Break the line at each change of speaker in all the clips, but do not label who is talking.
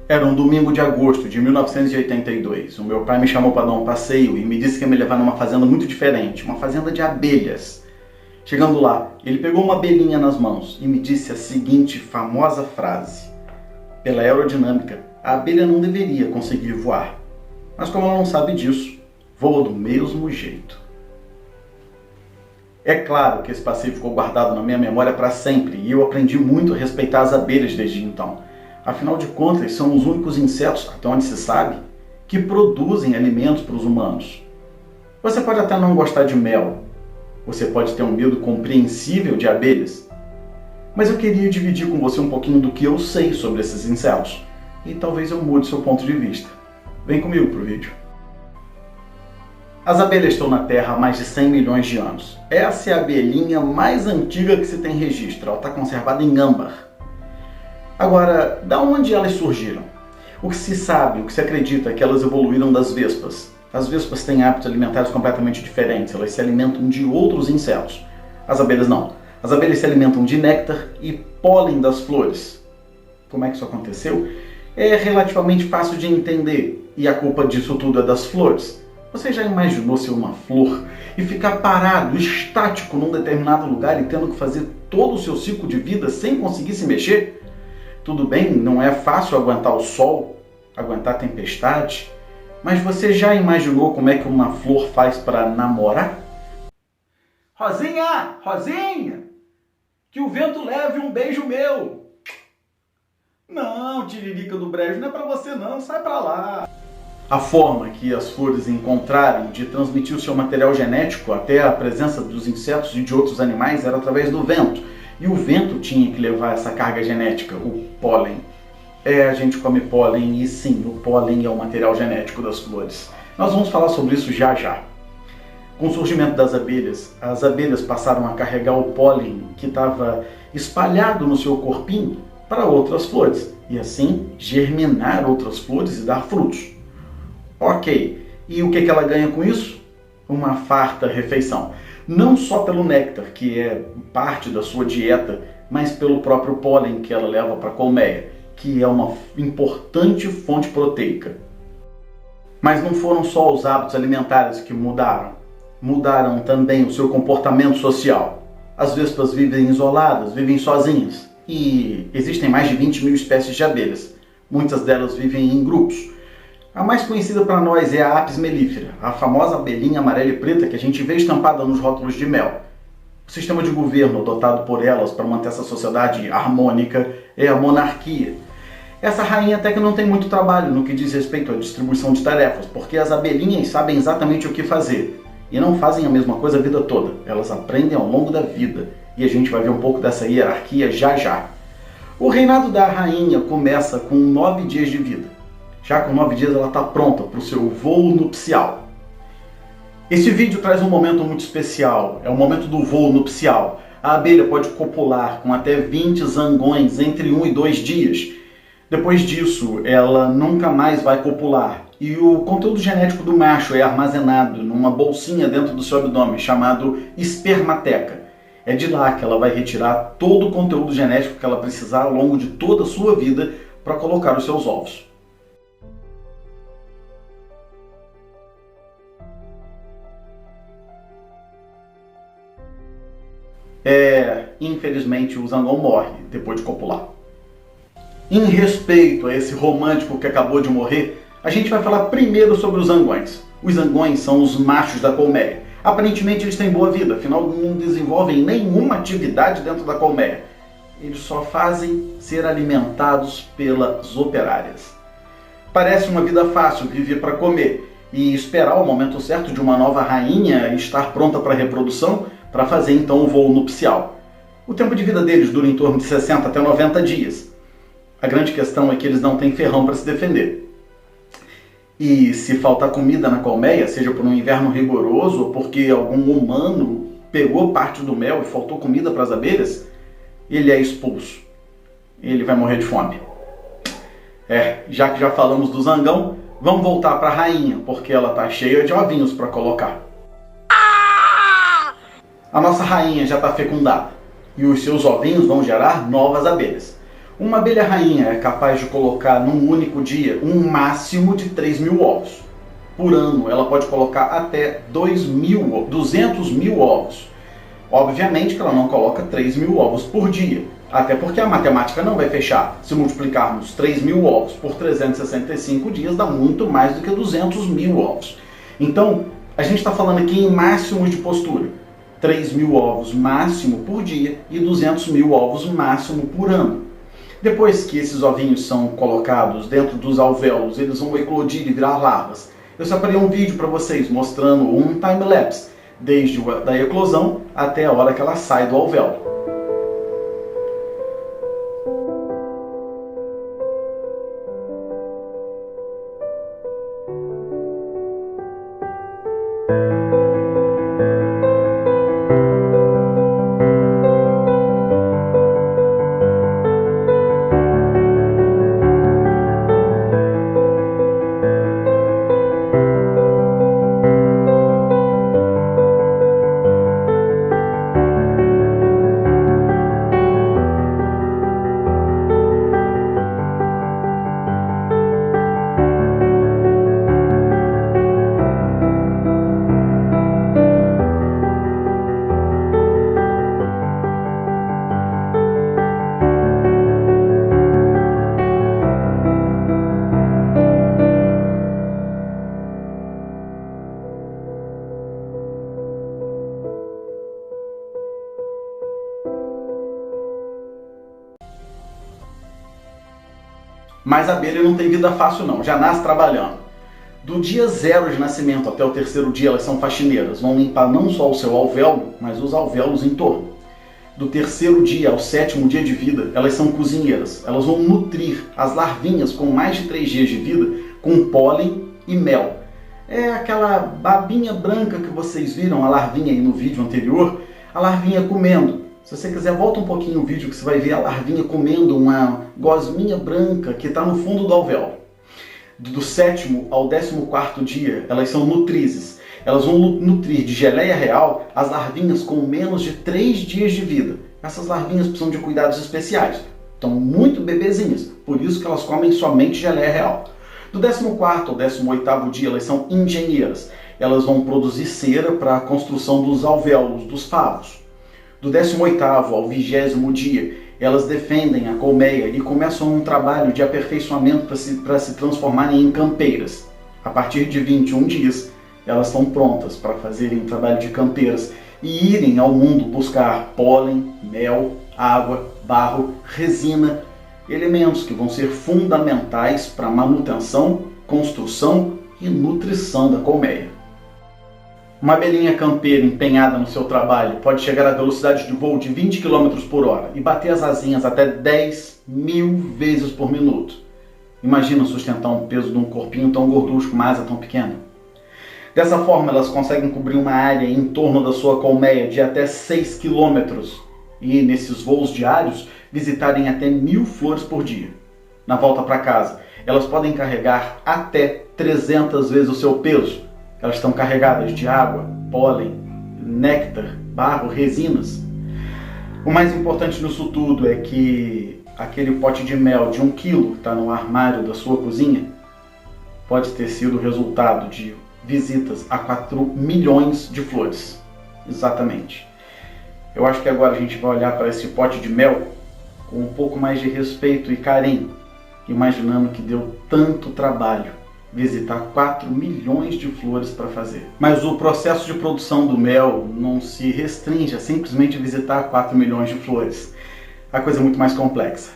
Era um domingo de agosto de 1982. O meu pai me chamou para dar um passeio e me disse que ia me levar numa fazenda muito diferente, uma fazenda de abelhas. Chegando lá, ele pegou uma abelhinha nas mãos e me disse a seguinte famosa frase: pela aerodinâmica, a abelha não deveria conseguir voar. Mas como ela não sabe disso, voa do mesmo jeito. É claro que esse passeio ficou guardado na minha memória para sempre e eu aprendi muito a respeitar as abelhas desde então. Afinal de contas, são os únicos insetos, até onde se sabe, que produzem alimentos para os humanos. Você pode até não gostar de mel, você pode ter um medo compreensível de abelhas, mas eu queria dividir com você um pouquinho do que eu sei sobre esses insetos e talvez eu mude seu ponto de vista. Vem comigo para o vídeo. As abelhas estão na Terra há mais de 100 milhões de anos. Essa é a abelhinha mais antiga que se tem registro, ela está conservada em âmbar. Agora, da onde elas surgiram? O que se sabe, o que se acredita é que elas evoluíram das vespas. As vespas têm hábitos alimentares completamente diferentes, elas se alimentam de outros insetos. As abelhas não. As abelhas se alimentam de néctar e pólen das flores. Como é que isso aconteceu? É relativamente fácil de entender, e a culpa disso tudo é das flores. Você já imaginou ser uma flor e ficar parado, estático num determinado lugar e tendo que fazer todo o seu ciclo de vida sem conseguir se mexer? Tudo bem, não é fácil aguentar o sol, aguentar a tempestade, mas você já imaginou como é que uma flor faz para namorar? Rosinha, Rosinha, que o vento leve um beijo meu. Não, tiririca do brejo, não é para você não, sai para lá. A forma que as flores encontraram de transmitir o seu material genético até a presença dos insetos e de outros animais era através do vento. E o vento tinha que levar essa carga genética, o pólen. A gente come pólen e sim, o pólen é o material genético das flores. Nós vamos falar sobre isso já já. Com o surgimento das abelhas, as abelhas passaram a carregar o pólen que estava espalhado no seu corpinho para outras flores. E assim germinar outras flores e dar frutos. Ok, e o que ela ganha com isso? Uma farta refeição. Não só pelo néctar, que é parte da sua dieta, mas pelo próprio pólen que ela leva para a colmeia, que é uma importante fonte proteica. Mas não foram só os hábitos alimentares que mudaram. Mudaram também o seu comportamento social. As vespas vivem isoladas, vivem sozinhas. E existem mais de 20 mil espécies de abelhas. Muitas delas vivem em grupos. A mais conhecida para nós é a Apis mellifera, a famosa abelhinha amarela e preta que a gente vê estampada nos rótulos de mel. O sistema de governo adotado por elas para manter essa sociedade harmônica é a monarquia. Essa rainha até que não tem muito trabalho no que diz respeito à distribuição de tarefas, porque as abelhinhas sabem exatamente o que fazer. E não fazem a mesma coisa a vida toda, elas aprendem ao longo da vida. E a gente vai ver um pouco dessa hierarquia já já. O reinado da rainha começa com 9 dias de vida. Já com 9 dias ela está pronta para o seu voo nupcial. Esse vídeo traz um momento muito especial, é o momento do voo nupcial. A abelha pode copular com até 20 zangões entre 1 e 2 dias. Depois disso, ela nunca mais vai copular. E o conteúdo genético do macho é armazenado numa bolsinha dentro do seu abdômen, chamado espermateca. É de lá que ela vai retirar todo o conteúdo genético que ela precisar ao longo de toda a sua vida para colocar os seus ovos. Infelizmente o zangão morre depois de copular. Em respeito a esse romântico que acabou de morrer, a gente vai falar primeiro sobre os zangões. Os zangões são os machos da colmeia. Aparentemente eles têm boa vida, afinal não desenvolvem nenhuma atividade dentro da colmeia. Eles só fazem ser alimentados pelas operárias. Parece uma vida fácil, viver para comer e esperar o momento certo de uma nova rainha estar pronta para a reprodução, para fazer então o voo nupcial. O tempo de vida deles dura em torno de 60 até 90 dias. A grande questão é que eles não têm ferrão para se defender. E se faltar comida na colmeia, seja por um inverno rigoroso ou porque algum humano pegou parte do mel e faltou comida para as abelhas, ele é expulso. Ele vai morrer de fome. Já que já falamos do zangão, vamos voltar para a rainha, porque ela está cheia de ovinhos para colocar. A nossa rainha já está fecundada e os seus ovinhos vão gerar novas abelhas. Uma abelha rainha é capaz de colocar num único dia um máximo de 3.000 ovos. Por ano, ela pode colocar até 200 mil ovos. Obviamente que ela não coloca 3.000 ovos por dia, até porque a matemática não vai fechar. Se multiplicarmos 3.000 ovos por 365 dias, dá muito mais do que 200 mil ovos. Então, a gente está falando aqui em máximos de postura. 3.000 ovos máximo por dia e 200 mil ovos máximo por ano. Depois que esses ovinhos são colocados dentro dos alvéolos, eles vão eclodir e virar larvas. Eu separei um vídeo para vocês mostrando um time-lapse, desde a eclosão até a hora que ela sai do alvéolo. Mas a abelha não tem vida fácil não, já nasce trabalhando. Do dia 0 de nascimento até o 3º dia elas são faxineiras, vão limpar não só o seu alvéolo, mas os alvéolos em torno. Do 3º dia ao 7º dia de vida, elas são cozinheiras. Elas vão nutrir as larvinhas com mais de 3 dias de vida com pólen e mel. É aquela babinha branca que vocês viram, a larvinha aí no vídeo anterior, a larvinha comendo. Se você quiser, volta um pouquinho o vídeo que você vai ver a larvinha comendo uma gosminha branca que está no fundo do alvéolo. Do 7º ao 14º dia, elas são nutrizes. Elas vão nutrir de geleia real as larvinhas com menos de 3 dias de vida. Essas larvinhas precisam de cuidados especiais. Estão muito bebezinhas, por isso que elas comem somente geleia real. Do 14º ao 18º dia, elas são engenheiras. Elas vão produzir cera para a construção dos alvéolos, dos favos. Do 18º ao 20º dia, elas defendem a colmeia e começam um trabalho de aperfeiçoamento para se transformarem em campeiras. A partir de 21 dias, elas estão prontas para fazerem o trabalho de campeiras e irem ao mundo buscar pólen, mel, água, barro, resina, elementos que vão ser fundamentais para a manutenção, construção e nutrição da colmeia. Uma abelhinha campeira empenhada no seu trabalho pode chegar à velocidade de voo de 20 km por hora e bater as asinhas até 10.000 vezes por minuto. Imagina sustentar um peso de um corpinho tão gorducho com uma asa tão pequena. Dessa forma, elas conseguem cobrir uma área em torno da sua colmeia de até 6 km e, nesses voos diários, visitarem até 1.000 flores por dia. Na volta para casa, elas podem carregar até 300 vezes o seu peso. Elas estão carregadas de água, pólen, néctar, barro, resinas. O mais importante nisso tudo é que aquele pote de mel de 1 kg que está no armário da sua cozinha pode ter sido o resultado de visitas a 4 milhões de flores. Exatamente. Eu acho que agora a gente vai olhar para esse pote de mel com um pouco mais de respeito e carinho, imaginando que deu tanto trabalho visitar 4 milhões de flores para fazer. Mas o processo de produção do mel não se restringe a simplesmente visitar 4 milhões de flores. A coisa é muito mais complexa.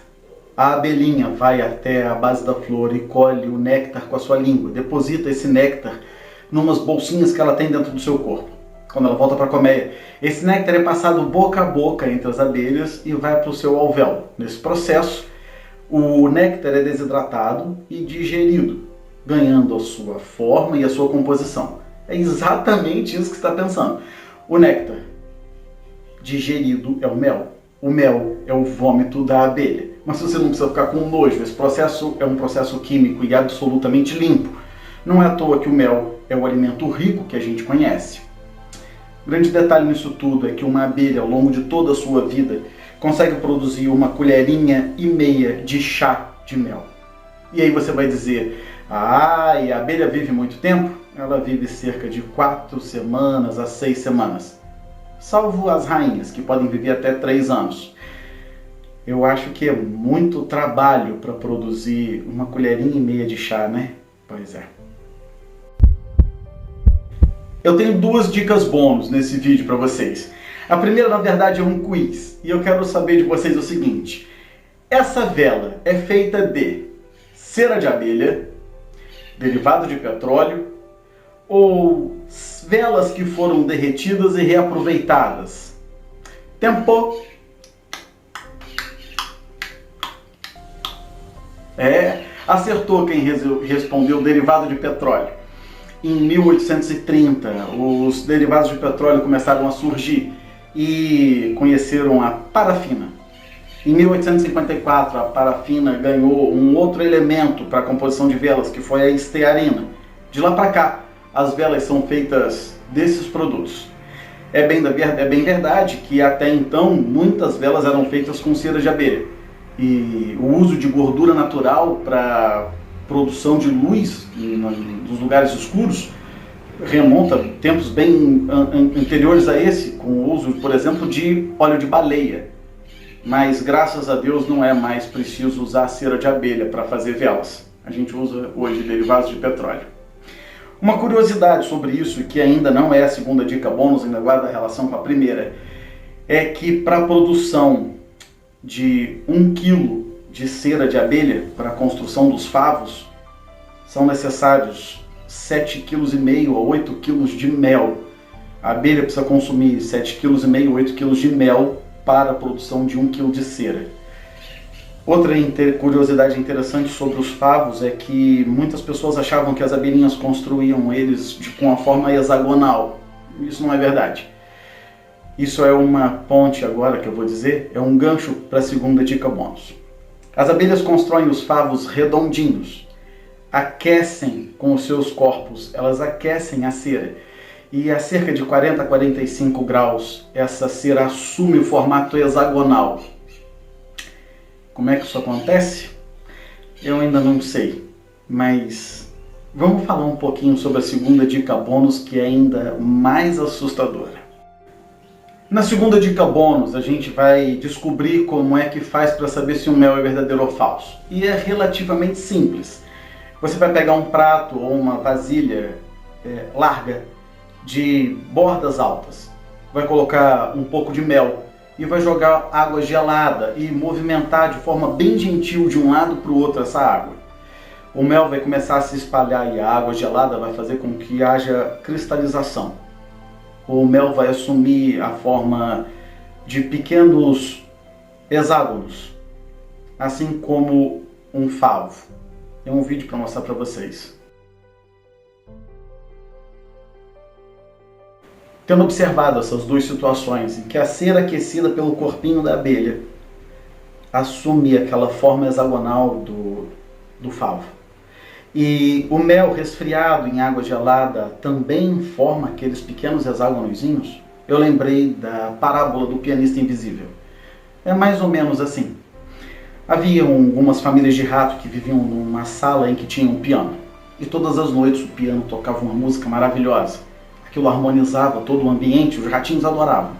A abelhinha vai até a base da flor e colhe o néctar com a sua língua, deposita esse néctar numas bolsinhas que ela tem dentro do seu corpo. Quando ela volta para a colmeia, esse néctar é passado boca a boca entre as abelhas e vai para o seu alvéolo. Nesse processo, o néctar é desidratado e digerido, ganhando a sua forma e a sua composição. É exatamente isso que você está pensando. O néctar digerido é o mel. O mel é o vômito da abelha. Mas você não precisa ficar com nojo. Esse processo é um processo químico e absolutamente limpo. Não é à toa que o mel é o alimento rico que a gente conhece. O grande detalhe nisso tudo é que uma abelha, ao longo de toda a sua vida, consegue produzir uma colherinha e meia de chá de mel. E aí você vai dizer, e a abelha vive muito tempo? Ela vive cerca de 4 semanas a 6 semanas. Salvo as rainhas, que podem viver até 3 anos. Eu acho que é muito trabalho para produzir uma colherinha e meia de chá, né? Pois é. Eu tenho 2 dicas bônus nesse vídeo para vocês. A primeira, na verdade, é um quiz. E eu quero saber de vocês o seguinte. Essa vela é feita de cera de abelha, derivado de petróleo, ou velas que foram derretidas e reaproveitadas? Tempo. Acertou quem respondeu derivado de petróleo. Em 1830, os derivados de petróleo começaram a surgir e conheceram a parafina. Em 1854, a parafina ganhou um outro elemento para a composição de velas, que foi a estearina. De lá para cá, as velas são feitas desses produtos. É bem verdade que até então muitas velas eram feitas com cera de abelha. E o uso de gordura natural para produção de luz nos lugares escuros remonta a tempos bem anteriores a esse, com o uso, por exemplo, de óleo de baleia. Mas graças a Deus não é mais preciso usar cera de abelha para fazer velas. A gente usa hoje derivados de petróleo. Uma curiosidade sobre isso, que ainda não é a segunda dica bônus, ainda guarda relação com a primeira, é que para a produção de 1 quilo de cera de abelha para a construção dos favos, são necessários 7,5 kg a 8 kg de mel. A abelha precisa consumir 7,5 kg a 8 kg de mel para a produção de 1 kg de cera. Outra curiosidade interessante sobre os favos é que muitas pessoas achavam que as abelhinhas construíam eles com a forma hexagonal. Isso não é verdade. Isso é uma ponte agora que eu vou dizer, é um gancho para a segunda dica bônus. As abelhas constroem os favos redondinhos, aquecem com os seus corpos, elas aquecem a cera. E a cerca de 40 a 45 graus, essa cera assume o formato hexagonal. Como é que isso acontece? Eu ainda não sei, mas vamos falar um pouquinho sobre a segunda dica bônus, que é ainda mais assustadora. Na segunda dica bônus, a gente vai descobrir como é que faz para saber se um mel é verdadeiro ou falso. E é relativamente simples. Você vai pegar um prato ou uma vasilha larga de bordas altas, vai colocar um pouco de mel e vai jogar água gelada e movimentar de forma bem gentil de um lado para o outro essa água. O mel vai começar a se espalhar e a água gelada vai fazer com que haja cristalização. O mel vai assumir a forma de pequenos hexágonos, assim como um favo. Tem um vídeo para mostrar para vocês. Tendo observado essas 2 situações, em que a cera aquecida pelo corpinho da abelha assume aquela forma hexagonal do favo, e o mel resfriado em água gelada também forma aqueles pequenos hexágonozinhos, eu lembrei da parábola do pianista invisível. É mais ou menos assim. Havia algumas famílias de rato que viviam numa sala em que tinha um piano. E todas as noites o piano tocava uma música maravilhosa. Aquilo harmonizava todo o ambiente, os ratinhos adoravam.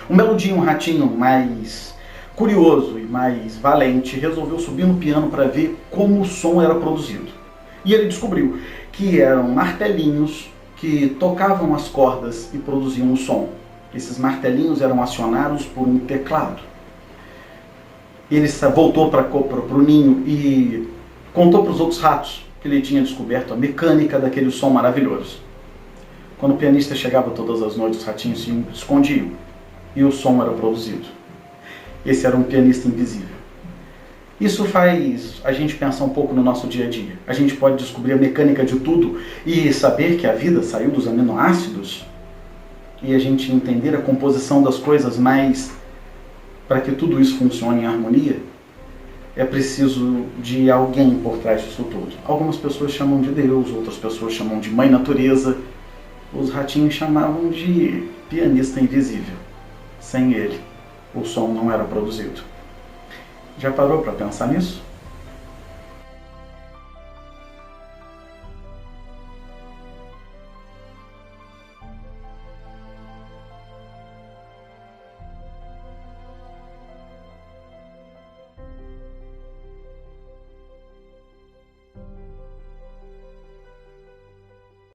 Um belo dia, um ratinho mais curioso e mais valente resolveu subir no piano para ver como o som era produzido. E ele descobriu que eram martelinhos que tocavam as cordas e produziam o som. Esses martelinhos eram acionados por um teclado. Ele voltou para o ninho e contou para os outros ratos que ele tinha descoberto a mecânica daquele som maravilhoso. Quando o pianista chegava todas as noites, os ratinhos se escondiam e o som era produzido. Esse era um pianista invisível. Isso faz a gente pensar um pouco no nosso dia a dia. A gente pode descobrir a mecânica de tudo e saber que a vida saiu dos aminoácidos e a gente entender a composição das coisas, mas para que tudo isso funcione em harmonia, é preciso de alguém por trás disso tudo. Algumas pessoas chamam de Deus, outras pessoas chamam de Mãe Natureza. Os ratinhos chamavam de pianista invisível. Sem ele, o som não era produzido. Já parou para pensar nisso?